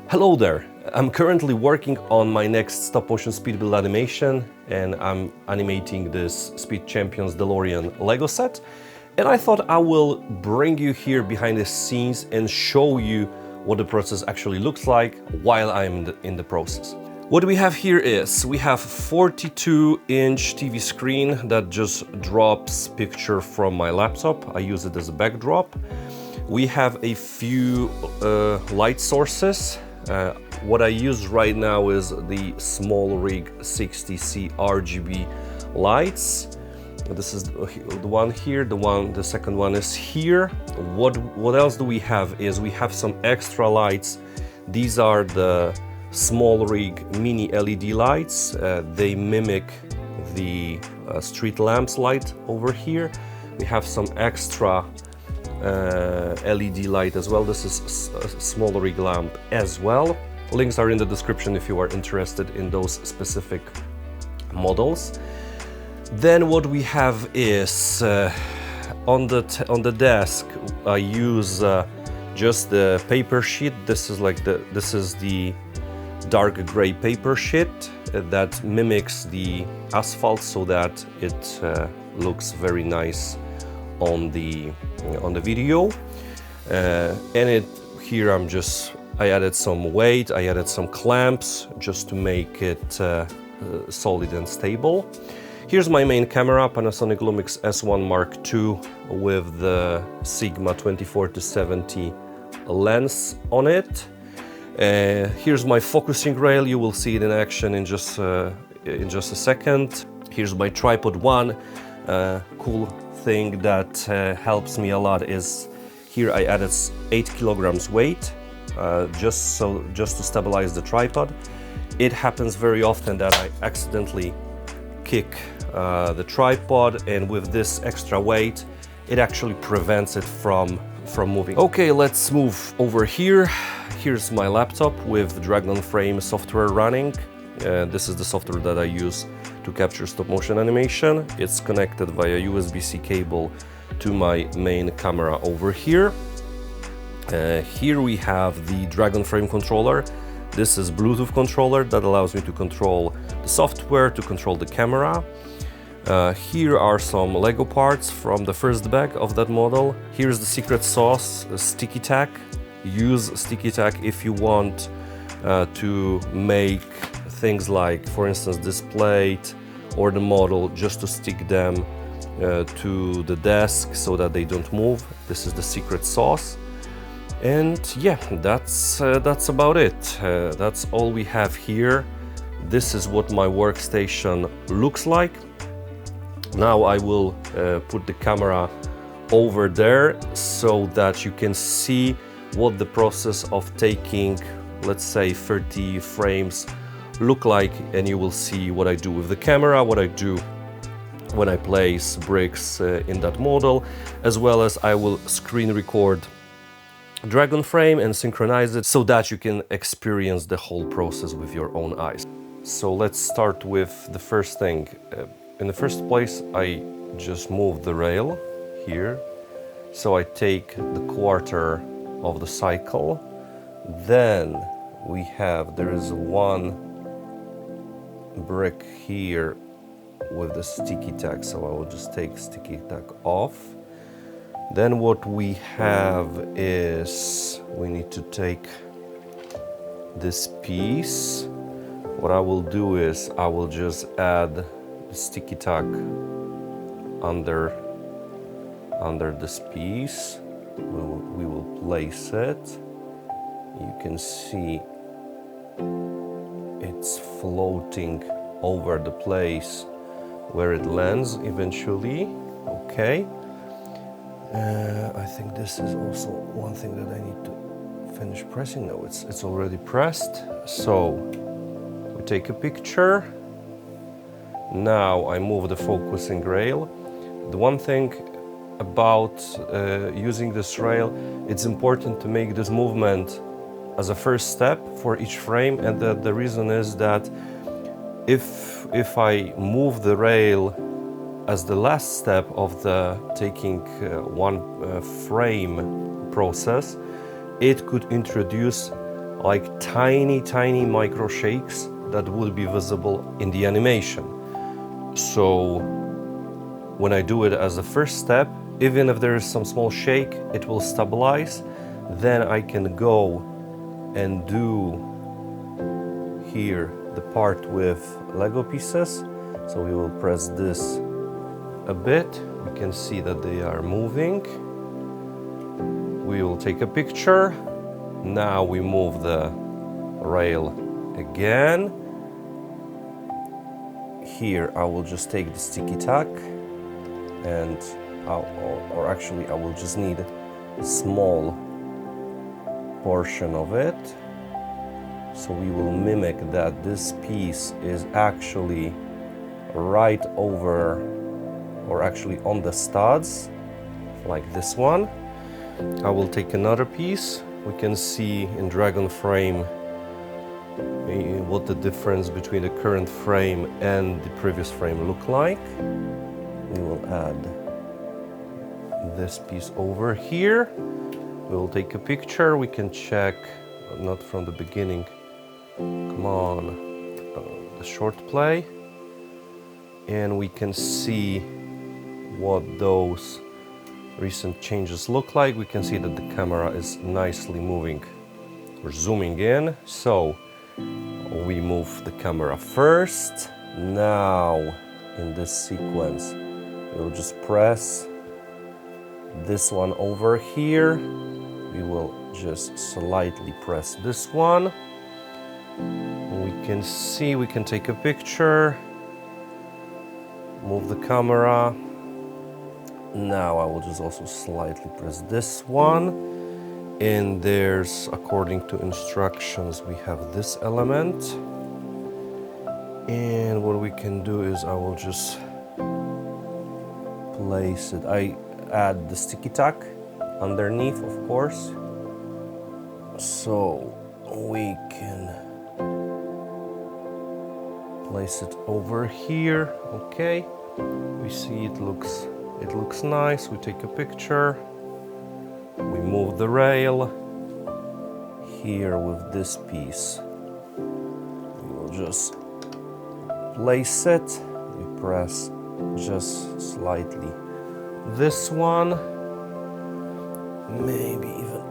Hello there! I'm currently working on my next stop-motion speed build animation, and I'm animating this Speed Champions DeLorean Lego set. And I thought I will bring you here behind the scenes and show you what the process actually looks like while I'm in the process. What we have here is, we have 42-inch TV screen that just drops picture from my laptop. I use it as a backdrop. We have a few light sources. What I use right now is the SmallRig 60C RGB lights. This is the one here, the second one is here. What else do we have is we have some extra lights. These are the SmallRig mini LED lights. They mimic the street lamps light over here. We have some extra LED light as well. This is a SmallRig lamp as well. Links are in the description if you are interested in those specific models. Then what we have is on the desk I use just the paper sheet. This is the dark gray paper sheet that mimics the asphalt so that it looks very nice on the video. And here I added some weight, I added some clamps just to make it solid and stable. Here's my main camera, Panasonic Lumix S1 Mark II with the Sigma 24-70 lens on it. Here's my focusing rail. You will see it in action in just a second. Here's my tripod. One cool thing that helps me a lot is here I added 8 kilograms weight just to stabilize the tripod. It happens very often that I accidentally kick the tripod, and with this extra weight it actually prevents it from moving. Okay, let's move over here. Here's my laptop with Dragon Frame software running. This is the software that I use to capture stop-motion animation. It's connected via USB-C cable to my main camera over here. Here we have the Dragon Frame controller. This is Bluetooth controller that allows me to control the software, to control the camera. Here are some Lego parts from the first bag of that model. Here's the secret sauce, sticky tack. Use sticky tack if you want to make things like, for instance, this plate or the model, just to stick them to the desk so that they don't move. This is the secret sauce. And yeah, that's about it. That's all we have here. This is what my workstation looks like. Now I will put the camera over there so that you can see what the process of taking, let's say, 30 frames look like, and you will see what I do with the camera, what I do when I place bricks in that model, as well as I will screen record Dragon Frame and synchronize it so that you can experience the whole process with your own eyes. So let's start with the first thing. In the first place, I just move the rail here. So I take the quarter of the cycle. Then there is one brick here with the sticky tack, so I will just take sticky tack off. Then what we have is we need to take this piece. What I will do is I will just add the sticky tack under this piece. We will place it. You can see it's floating over the place where it lands eventually. Okay. I think this is also one thing that I need to finish pressing. No, it's already pressed. So we take a picture. Now I move the focusing rail. The one thing about using this rail, it's important to make this movement as a first step for each frame, and the reason is that if I move the rail as the last step of the taking one frame process, it could introduce like tiny micro shakes that would be visible in the animation. So when I do it as a first step, even if there is some small shake, it will stabilize. Then I can go and do here the part with Lego pieces. So we will press this a bit. We can see that they are moving. We will take a picture. Now we move the rail again. Here I will just take the sticky tack and or actually I will just need a small portion of it. So we will mimic that this piece is actually right over, or actually on the studs, like this one. I will take another piece. We can see in Dragon frame what the difference between the current frame and the previous frame look like. We will add this piece over here. We will take a picture. We can check, not from the beginning, come on, the short play. And we can see what those recent changes look like. We can see that the camera is nicely moving. We're zooming in. So we move the camera first. Now in this sequence, we'll just press this one over here. We will just slightly press this one. We can see, we can take a picture, move the camera. Now I will just also slightly press this one. And there's, according to instructions, we have this element. And what we can do is I will just place it. I add the sticky tack underneath, of course. So we can place it over here. Okay. We see it looks nice. We take a picture. We move the rail. Here with this piece, we will just place it. We press just slightly this one. Maybe even,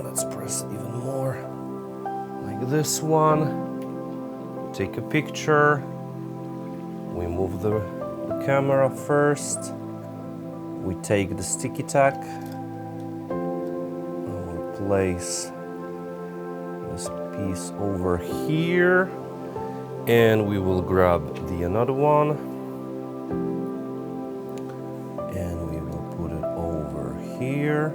let's press it even more, like this one. Take a picture. We move the camera first. We take the sticky tack. We place this piece over here. And we will grab the another one. And we will put it over here.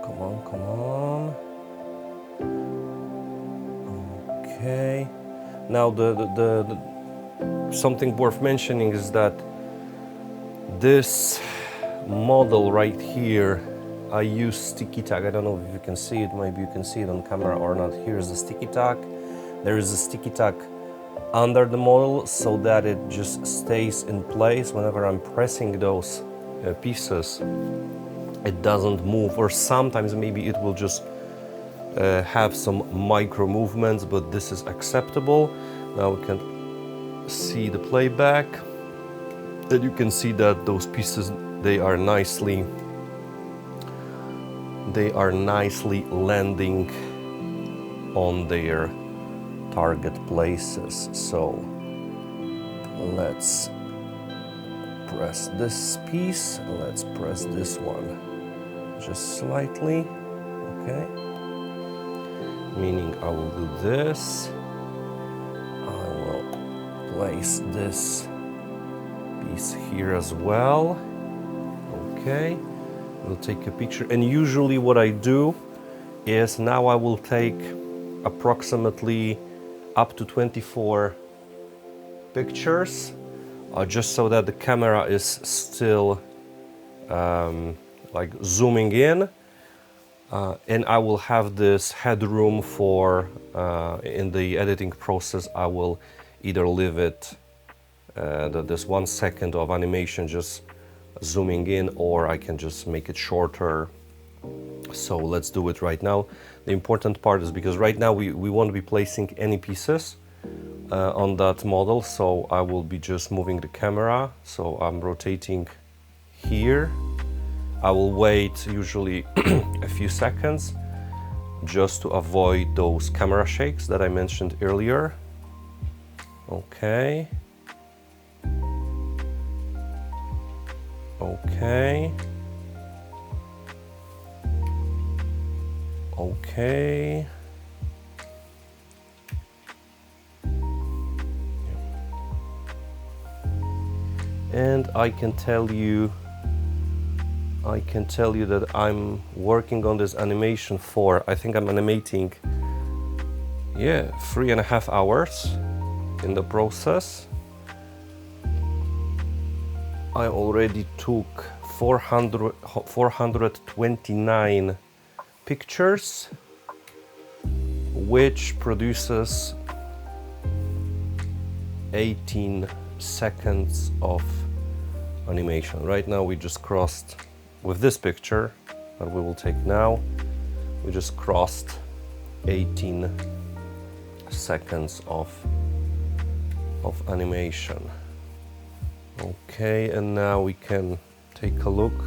Come on, come on. Okay. Now the something worth mentioning is that this model right here, I use sticky tack. I don't know if you can see it. Maybe you can see it on camera or not. Here's the sticky tack. There is a sticky tack under the model so that it just stays in place whenever I'm pressing those pieces. It doesn't move, or sometimes maybe it will just have some micro movements, but this is acceptable. Now we can see the playback, and you can see that those pieces, they are nicely landing on their target places. So let's press this piece, let's press this one just slightly, okay? Meaning I will do this, I will place this piece here as well, okay? We'll take a picture, and usually what I do is now I will take approximately up to 24 pictures, just so that the camera is still like zooming in, and I will have this headroom for in the editing process. I will either leave it this 1 second of animation just zooming in, or I can just make it shorter. So let's do it right now. The important part is because right now we won't be placing any pieces on that model, so I will be just moving the camera. So I'm rotating here. I will wait usually a few seconds just to avoid those camera shakes that I mentioned earlier. Okay. Okay. Okay. And I can tell you that I'm working on this animation for, I think I'm animating, yeah, 3.5 hours in the process. I already took 429 pictures, which produces 18 seconds of animation. Right now we just crossed with this picture that we will take now, we just crossed 18 seconds of animation. Okay, and now we can take a look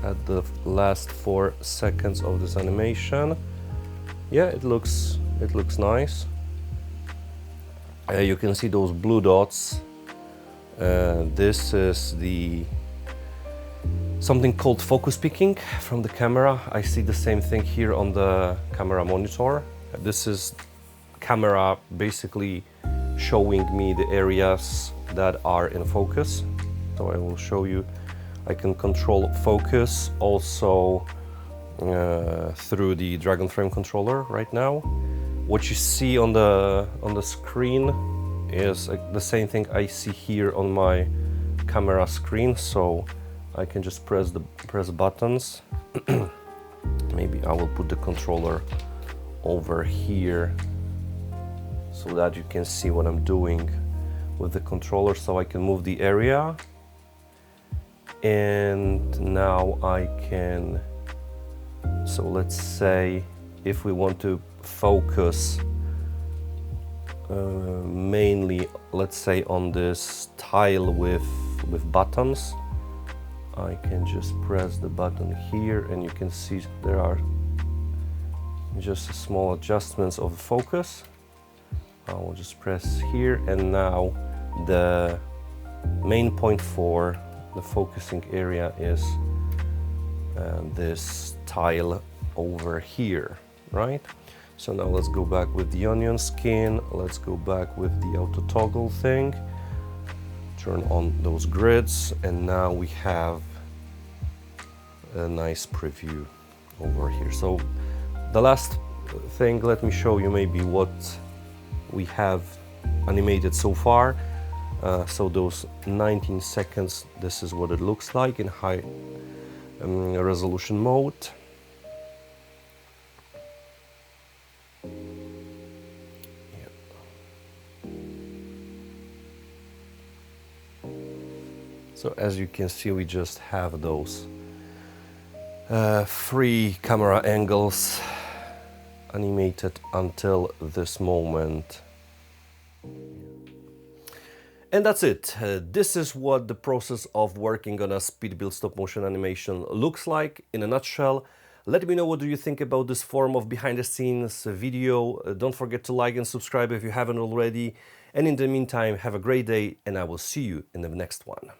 at the last 4 seconds of this animation. Yeah, it looks nice. You can see those blue dots. This is something called focus picking from the camera. I see the same thing here on the camera monitor. This is camera basically showing me the areas that are in focus. So I will show you. I can control focus also through the Dragon Frame controller right now. What you see on the screen is the same thing I see here on my camera screen. So I can just press buttons. Maybe I will put the controller over here so that you can see what I'm doing with the controller. So I can move the area, and now I can, so let's say if we want to focus mainly, let's say on this tile with buttons, I can just press the button here, and you can see there are just small adjustments of focus. I will just press here, and now the main point for the focusing area is this tile over here, right? So now let's go back with the onion skin. Let's go back with the auto toggle thing. Turn on those grids, and now we have a nice preview over here. So the last thing, let me show you maybe what we have animated so far. So those 19 seconds, this is what it looks like in high resolution mode. So as you can see, we just have those 3 camera angles animated until this moment. And that's it. This is what the process of working on a speed build stop motion animation looks like in a nutshell. Let me know what do you think about this form of behind the scenes video. Don't forget to like and subscribe if you haven't already. And in the meantime, have a great day, and I will see you in the next one.